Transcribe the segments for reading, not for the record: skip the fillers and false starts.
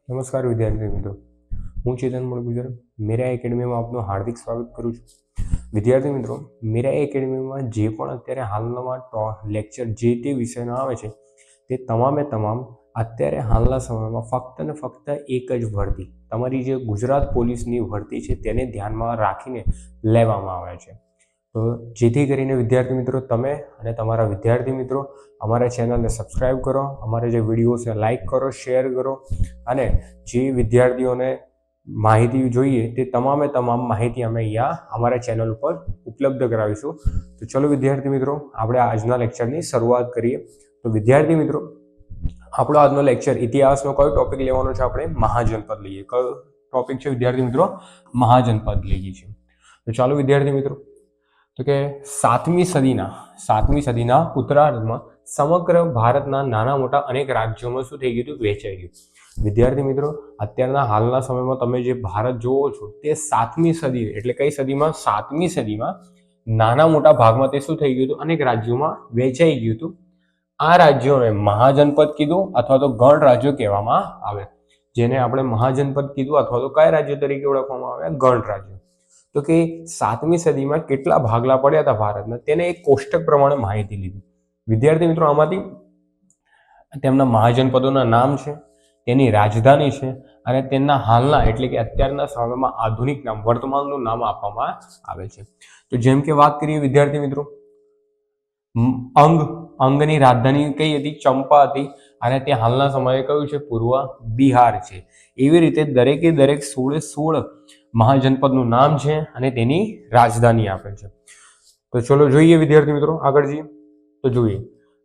નમસ્કાર વિદ્યાર્થી મિત્રો, હું ચેતન મુળગુજર મેરા એકેડમીમાં આપનું હાર્દિક સ્વાગત કરું છું. વિદ્યાર્થી મિત્રો, મેરા એકેડમીમાં જે પણ અત્યારે હાલમાં લેક્ચર જે તે વિષયના આવે છે તે તમામે તમામ અત્યારે હાલના સમયમાં ફક્ત ને ફક્ત એક જ ભરતી, તમારી જે ગુજરાત પોલીસની ભરતી છે તેને ધ્યાનમાં રાખીને લેવામાં આવે છે. તો જેથી કરીને વિદ્યાર્થી મિત્રો, તમે અને તમારા વિદ્યાર્થી મિત્રો અમારા ચેનલને સબસ્ક્રાઈબ કરો, અમારા જે વિડીયોઝને લાઇક કરો, શેર કરો અને જે વિદ્યાર્થીઓને માહિતી જોઈએ તે તમામે તમામ માહિતી અમે અહીંયા અમારા ચેનલ ઉપર ઉપલબ્ધ કરાવીશું. તો ચલો વિદ્યાર્થી મિત્રો, આપણે આજના લેક્ચરની શરૂઆત કરીએ. તો વિદ્યાર્થી મિત્રો, આપણો આજનો લેક્ચર ઇતિહાસનો કયો ટોપિક લેવાનો છે? આપણે મહાજનપદ લઈએ. કયો ટોપિક છે વિદ્યાર્થી મિત્રો? મહાજનપદ લઈએ છીએ. તો ચાલો વિદ્યાર્થી મિત્રો, તો કે સાતમી સદીના ઉત્તરાર્ધમાં સમગ્ર ભારતના નાના મોટા અનેક રાજ્યોમાં શું થઈ ગયું હતું? વેચાઈ ગયું. વિદ્યાર્થી મિત્રો, અત્યારના હાલના સમયમાં તમે જે ભારત જોવો છો તે સાતમી સદી, એટલે કઈ સદીમાં? સાતમી સદીમાં નાના મોટા ભાગમાં તે શું થઈ ગયું હતું? અનેક રાજ્યોમાં વેચાઈ ગયું હતું. આ રાજ્યોને મહાજનપદ કીધું અથવા તો ગણ રાજ્યો કહેવામાં આવે, જેને આપણે મહાજનપદ કીધું અથવા તો કયા રાજ્યો તરીકે ઓળખવામાં આવે? ગણ રાજ્યો. તો કે સાતમી સદીમાં કેટલા ભાગલા પડ્યા હતા ભારતના, તેને એક કોષ્ટક પ્રમાણે માહિતી લીધી. વિદ્યાર્થી મિત્રો, આમાંથી તેમના મહાજનપદોના નામ છે, તેની રાજધાની છે અને તેમના હાલના એટલે કે અત્યારના સમયમાં આધુનિક નામ, વર્તમાનનું નામ આપવામાં આવે છે. તો જેમ કે વાત કરીએ વિદ્યાર્થી મિત્રો, અંગની રાજધાની કઈ હતી? ચંપા હતી અને તે હાલના સમયે કયું છે? પૂર્વ બિહાર છે. એવી રીતે દરેકે દરેક 16 મહાજનપદનું નામ છે અને તેની રાજધાની આપેલ છે. તો ચલો જોઈએ વિદ્યાર્થી મિત્રો, આગળ જઈએ તો જોઈએ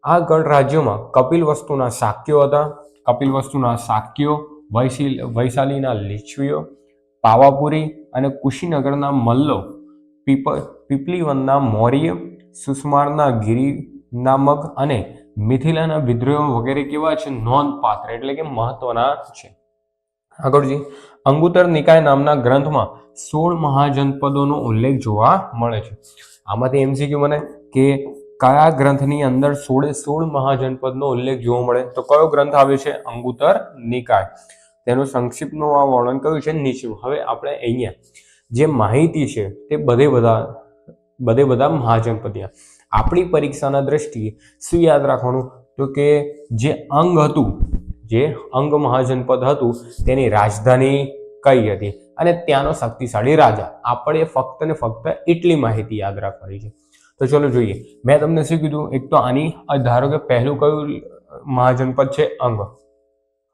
આ ગણ રાજ્યોમાં કપિલવસ્તુના શાક્યો હતા. કપિલવસ્તુના શાક્યો, વૈશાલીના લીછવીઓ, પાવાપુરી અને કુશીનગરના મલ્લો, પીપલીવનના મૌર્ય, સુસમારના ગિરિનામક અને મિથિલાના વિદ્રોહો વગેરે કેવા છે? નોંધપાત્ર એટલે કે મહત્વના છે. આગળ જોઈએ, અંગુત્તર નિકાય નામના ગ્રંથમાં 16 મહાજનપદોનો ઉલ્લેખ જોવા મળે છે. આમાંથી એમસીક્યુ મને કે કયા ગ્રંથની અંદર 16 મહાજનપદનો ઉલ્લેખ જોવા મળે? તો કયો ગ્રંથ આવે છે? અંગુત્તર નિકાય. તેનું સંક્ષિપ્તનું આ વર્ણન કયું છે? નીચે. હવે આપણે અહીંયા જે માહિતી છે તે બધે બધા મહાજનપદિયા. આપણી પરીક્ષાના દ્રષ્ટિએ શું યાદ રાખવાનું? તો કે જે અંગ મહાજનપદ હતું તેની રાજધાની કઈ હતી અને ત્યાંનો શક્તિશાળી રાજા. આપણે ફક્ત ને ફક્ત એટલી માહિતી યાદ રાખવાની છે. તો ચલો જોઈએ, મેં તમને શું કીધું? એક તો આની ધારો કે પહેલું કયું મહાજનપદ છે?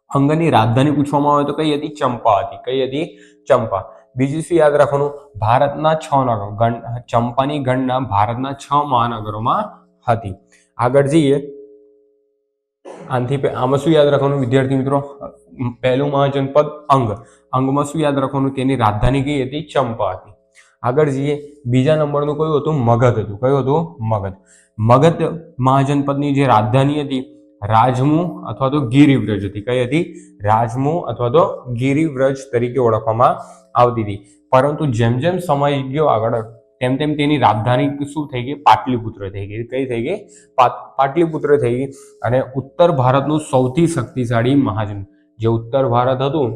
અંગની રાજધાની પૂછવામાં આવે તો કઈ હતી? ચંપા હતી. કઈ હતી? ચંપા. બીજું શું યાદ રાખવાનું? ભારતના 6 નગરો, ચંપાની ગણના ભારતના 6 મહાનગરોમાં હતી. આગળ જઈએ, આમાં શું યાદ રાખવાનું વિદ્યાર્થી મિત્રો? પહેલું મહાજનપદ અંગમાં શું યાદ રાખવાનું? તેની રાજધાની કઈ હતી? ચંપા હતી. આગળ જઈએ, બીજા નંબરનું કયું હતું? મગધ હતું. કયું હતું? મગધ મહાજનપદની જે રાજધાની હતી રાજમુ અથવા તો ગિરિવ્રજ હતી. કઈ હતી? રાજમુ અથવા તો ગિરિવ્રજ તરીકે ઓળખવામાં આવતી હતી. પરંતુ જેમ જેમ સમય ગયો આગળ તેમ તેમ તેની રાજધાની શું થઈ ગઈ? પાટલીપુત્ર થઈ ગઈ. કઈ થઈ ગઈ? પાટલીપુત્ર થઈ ગઈ. અને ઉત્તર ભારતનું સૌથી શક્તિશાળી જે ઉત્તર ભારત હતું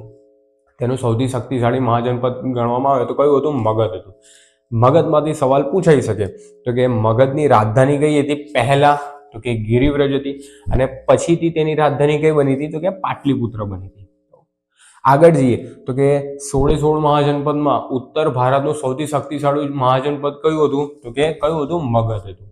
તેનું સૌથી શક્તિશાળી મહાજનપદ ગણવામાં આવે તો કયું હતું? મગધ હતું. મગધમાંથી સવાલ પૂછાઈ શકે તો કે મગધની રાજધાની કઈ હતી? પહેલા તો કે ગિરિવ્રજ હતી અને પછીથી તેની રાજધાની કઈ બની હતી? તો કે પાટલીપુત્ર બની હતી. આગળ જઈએ તો કે 16 મહાજનપદમાં ઉત્તર ભારતનું સૌથી શક્તિશાળી મહાજનપદ કયું હતું? તો કે કયું હતું? મગધ હતું.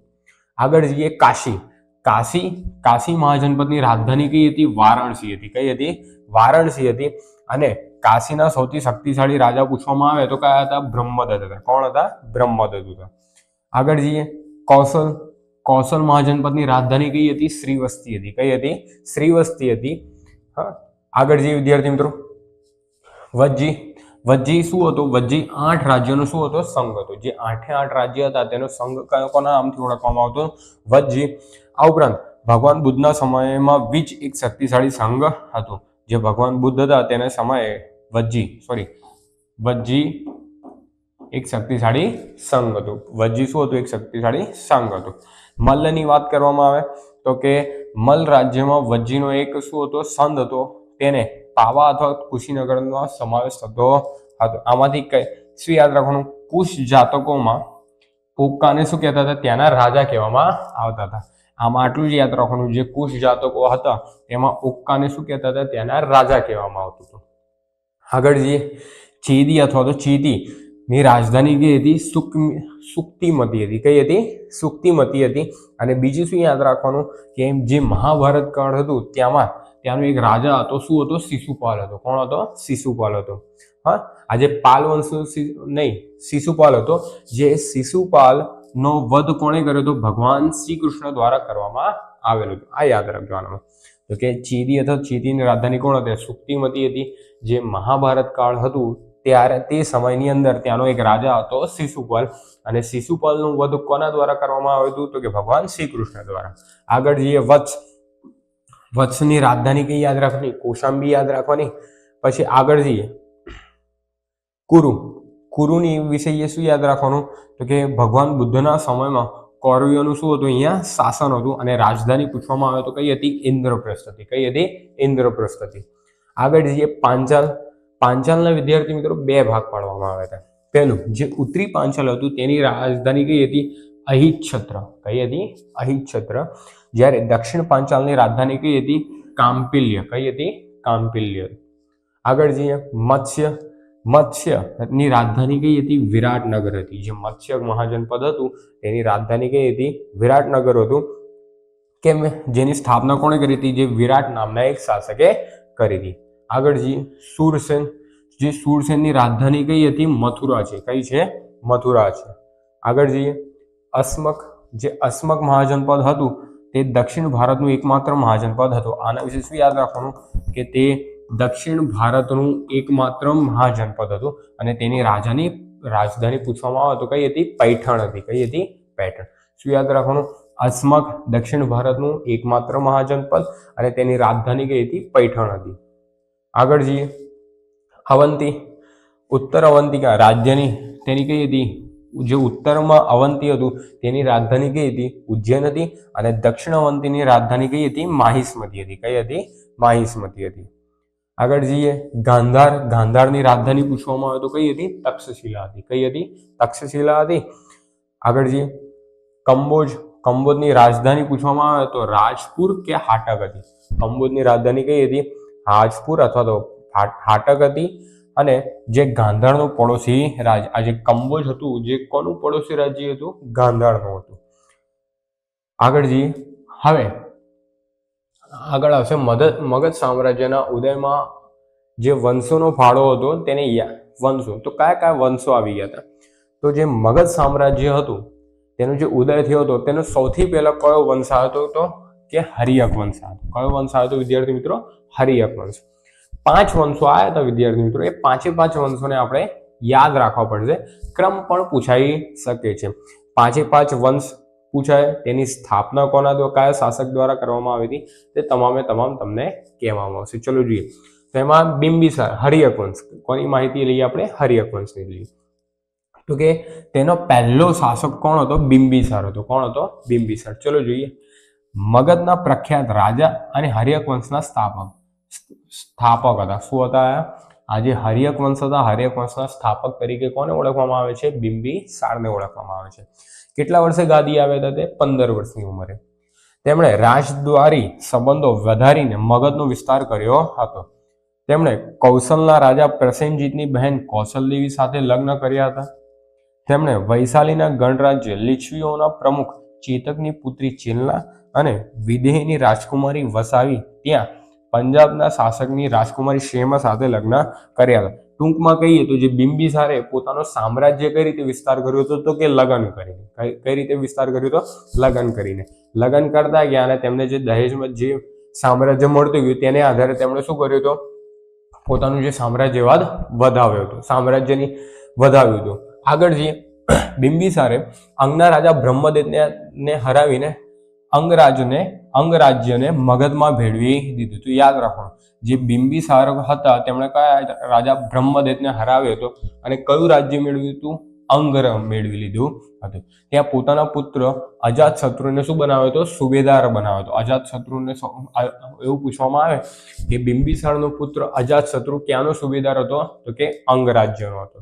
આગળ જઈએ, કાશી મહાજનપદની રાજધાની કઈ હતી? વારાણસી હતી. કઈ હતી? વારાણસી હતી. અને કાશીના સૌથી શક્તિશાળી રાજા પૂછવામાં આવે તો કયા હતા? બ્રહ્મદત્ત હતા. કોણ હતા? બ્રહ્મદત્ત હતા. આગળ જઈએ, કૌશલ મહાજનપદની રાજધાની કઈ હતી? શ્રીવસ્તી હતી. કઈ હતી? શ્રીવસ્તી હતી. આગળ જઈએ વિદ્યાર્થી મિત્રો, વજ્જી શું હતું? વજ્જી 8 રાજ્યોનો શું હતો? સંઘ હતો. જે 8 રાજ્ય હતા તેનો સંઘ કોના નામથી ઓળખવામાં આવતો? વજ્જી. આ ઉપરાંત ભગવાન બુદ્ધના સમયમાં વીજ એક શક્તિશાળી સંઘ હતો. જે ભગવાન બુદ્ધ હતા તેના સમયે વજ્જી એક શક્તિશાળી સંઘ હતું. વજ્જી શું હતું? એક શક્તિશાળી સંઘ હતું. મલ્લની વાત કરવામાં આવે તો કે મલ્લ રાજ્યમાં વજ્જીનો એક શું હતો? સંઘ હતો. તેને પાવા અથવા કુશીનગરનો સમાવેશ થતો હતો. આમાંથી શું યાદ રાખવાનું? કુશ જાતકોમાં ઉક્કાને શું કહેતા હતા? ત્યાંના રાજા કહેવામાં આવતા હતા. આમાં આટલું જ યાદ રાખવાનું, જે કુશ જાતકો હતા એમાં ઉક્કાને શું કહેતા હતા? ત્યાંના રાજા કહેવામાં આવતું હતું. આગળ જઈએ, ચેદી અથવા તો ચેતી ની રાજધાની કઈ હતી? સુક્તિમતી હતી. કઈ હતી? સુક્તિમતી હતી. અને બીજું શું યાદ રાખવાનું કે જે મહાભારત કાળ હતું ત્યાંનો એક રાજા હતો. શું હતો? શિશુપાલ હતો. કોણ હતો? શિશુપાલ હતો. હા, આજે પાલ વંશ નહીં, શિશુપાલ હતો. જે શિશુપાલ નો વધ કોણે કર્યો હતો? ભગવાન શ્રી કૃષ્ણ દ્વારા કરવામાં આવેલો હતો. આ યાદ રાખવાનું. તો કે ચેદી અથવા ચેતીની રાજધાની કોણ હતી? સુક્તિમતી હતી. જે મહાભારત કાળ હતું ત્યારે તે સમયની અંદર ત્યાંનો એક રાજા હતો શિશુપાલ, અને શિશુપાલનું વધ કોના દ્વારા કરવામાં આવ્યું હતું? તો કે ભગવાન શ્રી કૃષ્ણ દ્વારા. આગળ જઈએ, વત્સ. વત્સની રાજધાની કઈ યાદ રાખવાની? કૌશાંબી યાદ રાખવાની. પછી આગળ જઈએ, કુરુ. કુરુની વિશે શું યાદ રાખવાનું? તો કે ભગવાન બુદ્ધના સમયમાં કૌરવોનું શું હતું? અહીંયા શાસન હતું, અને રાજધાની પૂછવામાં આવે તો કઈ હતી? ઇન્દ્રપ્રસ્થ હતી. કઈ હતી? ઇન્દ્રપ્રસ્થ હતી. આગળ જઈએ, પાંચાલ. પાંચાલના વિદ્યાર્થી મિત્રો બે ભાગ પાડવામાં આવ્યા હતા. પહેલું, જે ઉત્તરી પાંચાલ હતું તેની રાજધાની કઈ હતી? અહિચ્છત્ર. કઈ હતી? અહિચ્છત્ર. જ્યારે દક્ષિણ પાંચાલની રાજધાની કઈ હતી? કામ્પિલ્ય. કઈ હતી? કામ્પિલ્ય. આગળ જઈએ, મત્સ્ય. મત્સ્યની રાજધાની કઈ હતી? વિરાટનગર હતી. જે મત્સ્ય મહાજનપદ હતું તેની રાજધાની કઈ હતી? વિરાટનગર હતું. કેમ? જેની સ્થાપના કોણે કરી હતી? જે વિરાટ નામના એક શાસકે કરી હતી. આગળ જઈએ, શૂરસેન. જે શૂરસેનની રાજધાની કઈ હતી? મથુરા છે. કઈ છે? મથુરા છે. આગળ જઈએ, અસ્મક. જે અસ્મક મહાજનપદ હતું તે દક્ષિણ ભારતનું એકમાત્ર મહાજનપદ હતું. આના વિશે શું યાદ રાખવાનું? કે તે દક્ષિણ ભારતનું એકમાત્ર મહાજનપદ હતું, અને તેની રાજધાની પૂછવામાં આવે તો કઈ હતી? પૈઠણ હતી. કઈ હતી? પૈઠણ. શું યાદ રાખવાનું? અસ્મક દક્ષિણ ભારતનું એકમાત્ર મહાજનપદ, અને તેની રાજધાની કઈ હતી? પૈઠણ હતી. આગળ જઈએ, અવંતી. ઉત્તર અવંતિકા રાજ્યની તેની કઈ હતી? જે ઉત્તરમાં અવંતી હતું તેની રાજધાની કઈ હતી? ઉજ્જૈન હતી. અને દક્ષિણ અવંતીની રાજધાની કઈ હતી? માહિષ્મતી હતી. કઈ હતી? માહિષ્મતી હતી. આગળ જઈએ, ગાંધાર. ગાંધારની રાજધાની પૂછવામાં આવે તો કઈ હતી? તક્ષશિલા હતી. કઈ હતી? તક્ષશિલા હતી. આગળ જઈએ, કંબોજ. કંબોજની રાજધાની પૂછવામાં આવે તો રાજપુર કે હાટક હતી? કંબોજની રાજધાની કઈ હતી? રાજપુર અથવા તો હાટક હતી. અને જે ગાંધારનું પડોશી રાજ્ય, આ જે કંબોજ હતું, જે કોનું પડોશી રાજ્ય હતું? ગાંધારનું હતું. આગળ જઈએ, હવે આગળ આવશે મગધ સામ્રાજ્યના ઉદયમાં જે વંશોનો ફાળો હતો તેને વંશો. તો કયા કયા વંશો આવી ગયા હતા? તો જે મગધ સામ્રાજ્ય હતું તેનો જે ઉદય થયો હતો તેનો સૌથી પહેલા કયો વંશ આવ્યો હતો? કે હર્યક વંશ આવ્યો. કયો વંશ આવ્યો હતો વિદ્યાર્થી મિત્રો? હર્યક વંશ. 5 વંશો આવ્યા હતા વિદ્યાર્થી મિત્રો. એ 5 વંશોને આપણે યાદ રાખવા પડશે. ક્રમ પણ પૂછાઈ શકે છે. 5 વંશ પૂછાય. તેની સ્થાપના કોના દ્વારા, કયા શાસક દ્વારા કરવામાં આવી હતી તે તમામ તમને કહેવામાં આવશે. ચલો જોઈએ. તો એમાં બિંબિસાર, હર્યક વંશ. કોની માહિતી લઈએ આપણે? હર્યક વંશની લઈએ. તો કે તેનો પહેલો શાસક કોણ હતો? બિંબિસાર હતો. કોણ હતો? બિંબિસાર. ચલો જોઈએ. મગધના પ્રખ્યાત રાજા અને હર્યક વંશના સ્થાપક હતા. શું હતા? આજે હર્યક વંશ હતા. હર્યક વંશના સ્થાપક તરીકે કોને ઓળખવામાં આવે છે? બિંબિસારને ઓળખવામાં આવે છે. કેટલા વર્ષે ગાદી આવ્યા હતા? તે 15 વર્ષની ઉંમરે. તેમણે રાજદ્વારી સંબંધો વધારીને મગધનો વિસ્તાર કર્યો હતો. તેમણે કૌશલના રાજા પ્રસેનજીતની બહેન કૌશલદેવી સાથે લગ્ન કર્યા હતા. તેમણે વૈશાલીના ગણરાજ્ય લિચ્છવીઓના પ્રમુખ ચેતકની પુત્રી ચિલના અને વિદેહની રાજકુમારી વસાવી ત્યાં પંજાબના શાસકની રાજકુમારી શેમા સાથે લગ્ન કર્યા હતા. ટૂંકમાં કહીએ તો જે બિંબિસારે પોતાનો સામ્રાજ્ય કઈ રીતે વિસ્તાર કર્યો હતો? તો કે લગ્ન કરીને. કઈ રીતે વિસ્તાર કર્યો હતો? લગ્ન કરીને. લગ્ન કરતા ગયા અને તેમને જે દહેજમાં જે સામ્રાજ્ય મળતું ગયું તેને આધારે તેમણે શું કર્યું હતું? પોતાનું જે સામ્રાજ્યવાદ વધાવ્યો હતો. સામ્રાજ્યની વધાવ્યું હતું. આગળ જઈએ, બિંબિસારે અંગના રાજા બ્રહ્મદેવને હરાવીને અંગરાજ્યને મગધમાં ભેળવી દીધું. તો યાદ રાખવાનું, જે બિંબિસાર હતા તેમણે કયા રાજા બ્રહ્મદેવને હરાવ્યો હતો અને કયું રાજ્ય મેળવ્યું હતું? અંગ મેળવી લીધું હતું. ત્યાં પોતાના પુત્ર અજાતશત્રુને શું બનાવ્યો હતો? સુબેદાર બનાવ્યો હતો. અજાતશત્રુને એવું પૂછવામાં આવે કે બિંબિસારનો પુત્ર અજાતશત્રુ ક્યાંનો સુબેદાર હતો? તો કે અંગ રાજ્યનો હતો.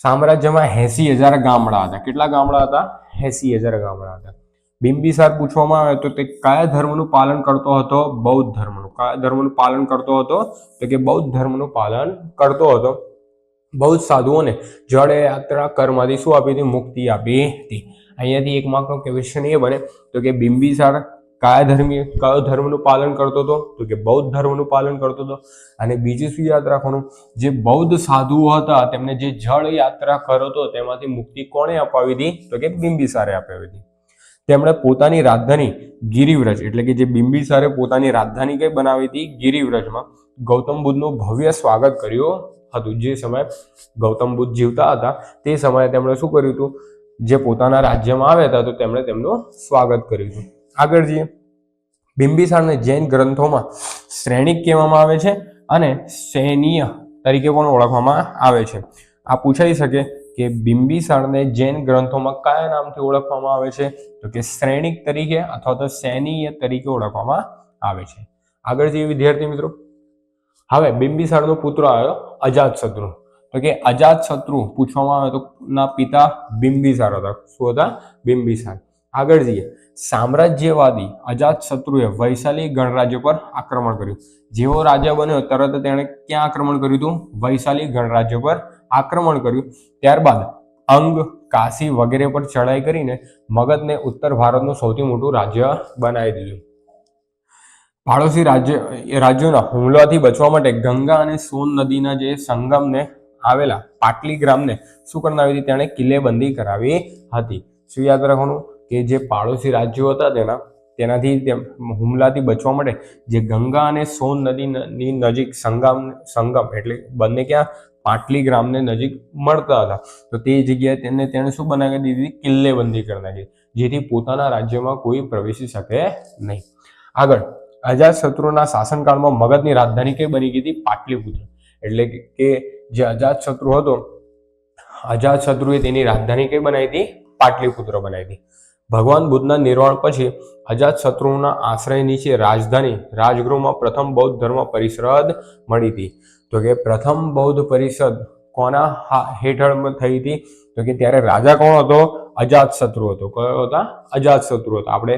સામ્રાજ્યમાં 80,000 ગામડા હતા. કેટલા ગામડા હતા? 80,000 ગામડા હતા. બિંબિસાર પૂછવામાં આવે તો તે કયા ધર્મનું પાલન કરતો હતો? બૌદ્ધ ધર્મનું. કયા ધર્મનું પાલન કરતો હતો? તો કે બૌદ્ધ ધર્મનું પાલન કરતો હતો. બૌદ્ધ સાધુઓને જળ યાત્રા કરમાંથી શું આપી હતી? મુક્તિ આપી હતી. અહીંયાથી એક માર્કનો ક્વેશ્ચન એ બને તો કે બિંબિસાર કયો ધર્મનું પાલન કરતો હતો? તો કે બૌદ્ધ ધર્મનું પાલન કરતો હતો. અને બીજું શું યાદ રાખવાનું? જે બૌદ્ધ સાધુઓ હતા તેમને જે જળ યાત્રા કરતો તેમાંથી મુક્તિ કોણે અપાવી હતી? તો કે બિંબિસારે અપાવી હતી. તેમણે પોતાની રાજધાની ગિરિવ્રજ એટલે કે જે બિંબિસારે પોતાની રાજધાની કઈ બનાવી હતી? ગિરિવ્રજમાં ગૌતમ બુદ્ધનું ભવ્ય સ્વાગત કર્યું હતું. જે સમયે ગૌતમ બુદ્ધ જીવતા હતા તે સમયે તેમણે શું કર્યું હતું? જે પોતાના રાજ્યમાં આવ્યા હતા તો તેમણે તેમનું સ્વાગત કર્યું હતું. આગળ જઈએ. બિંબિસારને જૈન ગ્રંથોમાં શ્રેણિક કહેવામાં આવે છે અને સૈનીય તરીકે પણ ઓળખવામાં આવે છે. આ પૂછાઈ શકે કે બિંબિસારને જૈન ગ્રંથોમાં કયા નામથી ઓળખવામાં આવે છે? તો કે શ્રેણિક તરીકે અથવા તો સૈનીય તરીકે ઓળખવામાં આવે છે. આગળ જઈએ વિદ્યાર્થી મિત્રો. હવે બિંબિસારનો પુત્ર આવ્યો અજાતશત્રુ. તો કે અજાતશત્રુ પૂછવામાં આવે તો ના પિતા બિંબિસાર હતા. શું હતા? બિંબિસાર. આગળ જઈએ. સામ્રાજ્યવાદી અજાતશત્રુએ વૈશાલી ગણરાજ્ય પર આક્રમણ કર્યું. જેવો રાજા બન્યો તરત તેણે ક્યાં આક્રમણ કર્યું હતું? વૈશાલી ગણરાજ્ય પર આક્રમણ કર્યું. ત્યારબાદ અંગ, કાશી વગેરે પર ચડાઈ કરીને મગધને ઉત્તર ભારતનું સૌથી મોટું રાજ્ય બનાવી દીધું. પાડોશી રાજ્યોના હુમલાથી બચવા માટે ગંગા અને સોન નદીના જે સંગમને આવેલા પાટલી ગ્રામને શું કરનાવી હતી? તેણે કિલ્લેબંધી કરાવી હતી. શું યાદ રાખવાનું? કે જે પાડોશી રાજ્યો હતા તેનાથી હુમલાથી બચવા માટે જે ગંગા અને સોન નદીની નજીક સંગમ એટલે બંને ક્યાં? પાટલી ગ્રામને નજીક મળતા હતા. તો તે જગ્યાએ તેણે શું બનાવી દીધી? કિલ્લેબંધી કરી નાખી, જેથી પોતાના રાજ્યમાં કોઈ પ્રવેશી શકે નહીં. આગળ. અજાતશત્રુના શાસનકાળમાં મગધની રાજધાની કઈ બની ગઈ હતી? પાટલીપુત્ર. એટલે કે જે અજાતશત્રુ હતો, અજાતશત્રુએ તેની રાજધાની કઈ બનાવી હતી? પાટલીપુત્ર બનાવી હતી. ભગવાન બુદ્ધના નિર્વાણ પછી અજાતશત્રુના આશ્રય નીચે રાજગૃહમાં પ્રથમ બૌદ્ધ ધર્મ પરિષદ મળી હતી. તો કે પ્રથમ બૌદ્ધ પરિષદ કોના હેઠળ થઈ હતી? તો કે ત્યારે રાજા કોણ હતો? અજાતશત્રુ હતો. કયો હતા? અજાતશત્રુ હતો. આપણે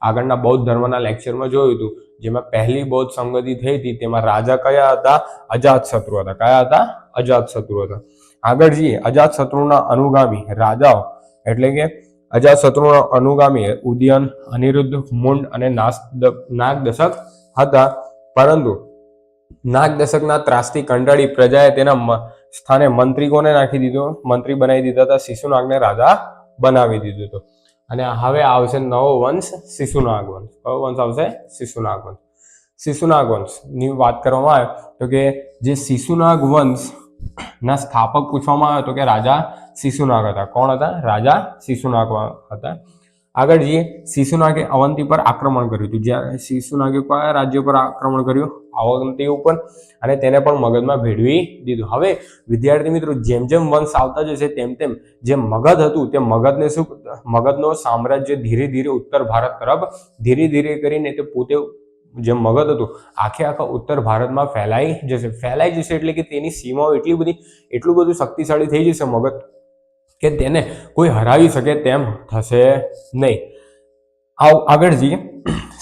આગળના બૌદ્ધ ધર્મના લેક્ચરમાં જોયું હતું, જેમાં પહેલી બૌદ્ધ સંગતિ થઈ હતી તેમાં રાજા કયા હતા? અજાતશત્રુ હતા. કયા હતા? અજાતશત્રુ હતા. આગળ જઈએ. અજાતશત્રુના અનુગામી રાજાઓ એટલે કે અજાતશત્રુના અનુગામી ઉદયન, અનિરુદ્ધ, મુંડ અને નાગદશક હતા. પરંતુ નાગદશકના ત્રાસથી કંટાળી પ્રજાએ તેના સ્થાને મંત્રી કોને નાખી દીધો? મંત્રી બનાવી દીધા હતા. શિશુનાગને રાજા બનાવી દીધો હતો. અને હવે આવશે નવો વંશ, શિશુનાગ વંશ. કયો વંશ આવશે? શિશુનાગ વંશ. શિશુનાગ વંશની વાત કરવામાં આવે તો કે જે શિશુનાગ વંશ ના સ્થાપક પૂછવામાં આવે તો કે રાજા શિશુનાગ હતા. કોણ હતા? રાજા શિશુનાગ હતા. આગળ જઈએ. શિશુનાગે અવંતી પર આક્રમણ કર્યું હતું. જ્યાં શિશુનાગે કયા રાજ્ય પર આક્રમણ કર્યું? અવંતી ઉપર. અને તેને પણ મગધમાં ભેળવી દીધું. હવે વિદ્યાર્થી મિત્રો, જેમ જેમ વંશ આવતા જશે તેમ તેમ જે મગધ હતું તે મગધનો સામ્રાજ્ય ધીરે ધીરે ઉત્તર ભારત તરફ ધીરે કરીને તે પોતે જે મગધ હતું આખા ઉત્તર ભારતમાં ફેલાઈ જશે. એટલે કે તેની સીમાઓ એટલું બધું શક્તિશાળી થઈ જશે મગધ કે તેને કોઈ હરાવી શકે તેમ થશે નહીં. આગળ જઈએ.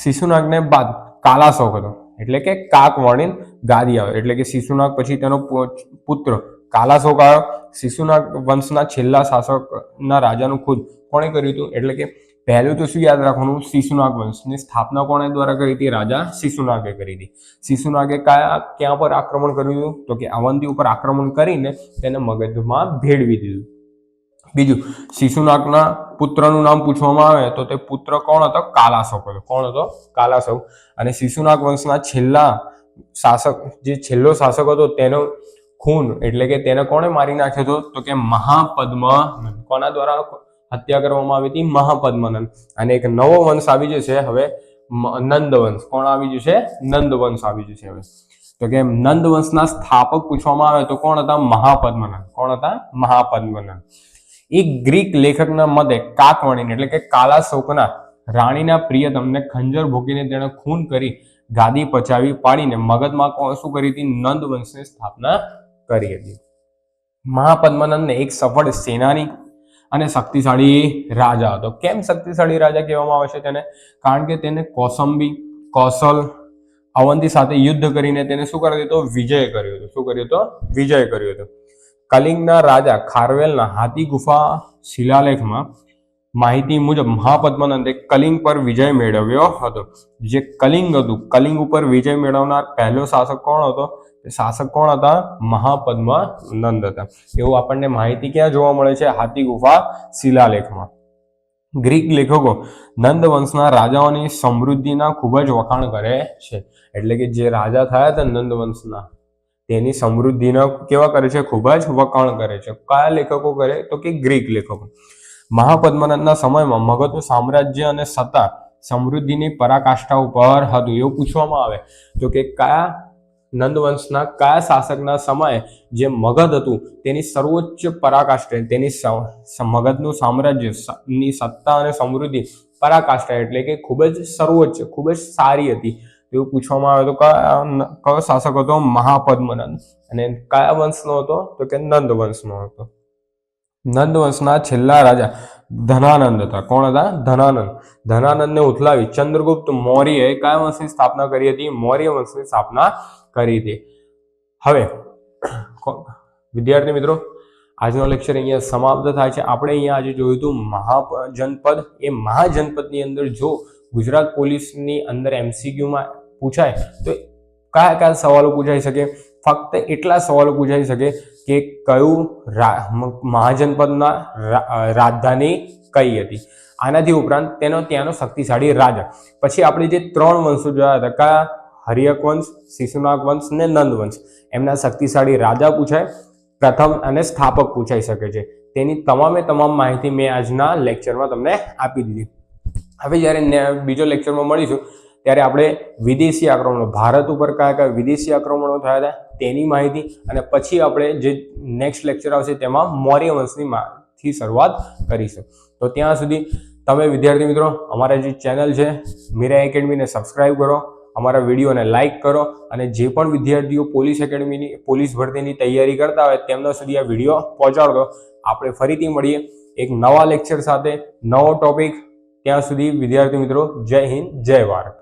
શિશુનાગને બાદ કાલાશોક હતો. એટલે કે કાકવાણીન ગાદી આવે. એટલે કે શિશુનાગ પછી તેનો પુત્ર કાલાશોક આવ્યો. શિશુનાગ વંશના છેલ્લા શાસકના રાજાનું ખુદ કોણે કર્યું હતું? એટલે કે પહેલું તો શું યાદ રાખવાનું? શિશુનાગ વંશની સ્થાપના કોણે દ્વારા કરી હતી? રાજા શિશુનાગે કરી હતી. શિશુનાગે ક્યાં પર આક્રમણ કર્યું હતું? તો કે અવંતી ઉપર આક્રમણ કરીને તેને મગધમાં ભેળવી દીધું. બીજું, શિશુનાગના પુત્રનું નામ પૂછવામાં આવે તો તે પુત્ર કોણ હતો? કાલાશોક હતો. કોણ હતો? કાલાશોક. અને શિશુનાગ વંશના છેલ્લો શાસક હતો તેનો ખૂન એટલે કે તેને કોણે મારી નાખ્યો હતો? તો કે મહાપદ્મનંદ. કોના દ્વારા હત્યા કરવામાં આવી હતી? મહાપદ્મનંદ. અને એક નવો વંશ આવી જશે હવે, નંદ વંશ. કોણ આવી જશે? નંદ વંશ આવી જશે હવે. તો કે નંદ વંશના સ્થાપક પૂછવામાં આવે તો કોણ હતા? મહાપદ્મનંદ. કોણ હતા? મહાપદ્મનંદ. એક ગ્રીક લેખકના મતે કાકવાણીને એટલે કે કાલાશોકના રાણીના પ્રિયતમને ખંજર ભોગીને તેણે ખૂન કરી ગાદી પચાવી પાડીને મગધમાં શું કરી હતી? નંદ વંશની સ્થાપના કરી હતી. મહાપદ્મનંદને એક સફળ સેનાની અને શક્તિશાળી રાજા હતો. કેમ શક્તિશાળી રાજા કહેવામાં આવે છે તેને? કારણ કે તેને કૌશંબી, કૌશલ, અવંતી સાથે યુદ્ધ કરીને તેને શું કર્યું હતો? વિજય કર્યો હતો. શું કર્યો હતો? વિજય કર્યો હતો. કલિંગના રાજા ખારવેલના હાથી ગુફા શિલાલેખમાં માહિતી મુજબ મહાપદ્મનંદે કલિંગ પર વિજય મેળવ્યો હતો. જે કલિંગ હતું, કલિંગ ઉપર વિજય મેળવનાર પહેલો શાસક કોણ હતો? શાસક કોણ હતા? મહાપદ્મનંદ હતા. એવું આપણને માહિતી ક્યાં જોવા મળે છે? હાથી ગુફા શિલાલેખમાં. ગ્રીક લેખકો નંદ વંશના રાજાઓની સમૃદ્ધિના ખૂબ જ વખાણ કરે છે. એટલે કે જે રાજા થયા હતા નંદ વંશના, તેની સમૃદ્ધિના કેવા કરે છે? ખૂબ જ વખાણ કરે છે. કયા લેખકો કરે? તો કે ગ્રીક લેખકો. મહાપદ્મનંદના સમયમાં મગધનું સામ્રાજ્ય અને સત્તા સમૃદ્ધિની પરાકાષ્ઠા ઉપર હતું. એવું પૂછવામાં આવે તો કે કયા નંદવંશના કયા શાસકના સમયે જે મગધ હતું તેની સર્વોચ્ચ પરાકાષ્ઠા, તેની મગધનું સામ્રાજ્યની સત્તા અને સમૃદ્ધિ પરાકાષ્ઠા એટલે કે ખૂબ જ સર્વોચ્ચ, ખૂબ જ સારી હતી. એવું પૂછવામાં આવે તો કયો શાસક હતો? મહાપદ્મનંદ. અને કયા વંશનો હતો? તો કે નંદ વંશનો હતો. નંદ વંશના છેલ્લા રાજા ધનાનંદ હતા. કોણ હતા? ધનાનંદ. ધનાનંદને ઉથલાવી ચંદ્રગુપ્ત મૌર્યએ કયા વંશની સ્થાપના કરી હતી? મૌર્ય વંશની સ્થાપના કરી હતી. હવે વિદ્યાર્થી મિત્રો, આજનો લેક્ચર અહીંયા સમાપ્ત થાય છે. આપણે અહીંયા આજે જોયું હતું મહાજનપદ. એ મહાજનપદની અંદર જો ગુજરાત પોલીસની અંદર MCQમાં પૂછાય તો કયા કયા સવાલો પૂછાઈ શકે? ફક્ત એટલા સવાલો પૂછાઈ શકે કે કયું મહાજનપદના રાજધાની કઈ હતી. આનાથી ઉપરાંત ત્યાંનો શક્તિશાળી રાજા. પછી આપણે જે 3 વંશો જોયા હતા, કયા? હર્યક વંશ, શિશુનાગ વંશ ને નંદ વંશ. એમના શક્તિશાળી રાજા પૂછાય, પ્રથમ અને સ્થાપક પૂછાઈ શકે છે. તેની તમામ માહિતી મેં આજના લેક્ચરમાં તમને આપી દીધી. હવે જ્યારે બીજો લેક્ચરમાં મળીશું ત્યારે આપણે વિદેશી આક્રમણો, ભારત ઉપર કયા કયા વિદેશી આક્રમણો થયા હતા તેની માહિતી, અને પછી આપણે જે નેક્સ્ટ લેક્ચર આવશે તેમાં મૌર્ય વંશની શરૂઆત કરીશું. તો ત્યાં સુધી તમે વિદ્યાર્થી મિત્રો અમારા જે ચેનલ છે મીરા એકેડમીને સબસ્ક્રાઇબ કરો, અમારા વિડીયોને લાઇક કરો, અને જે પણ વિદ્યાર્થીઓ પોલીસ ભરતીની તૈયારી કરતા હોય તેમના સુધી આ વિડીયો પહોંચાડો. આપણે ફરીથી મળીએ એક નવા લેક્ચર સાથે, નવો ટોપિક. ત્યાં સુધી વિદ્યાર્થી મિત્રો, જય હિન્દ, જય ભારત.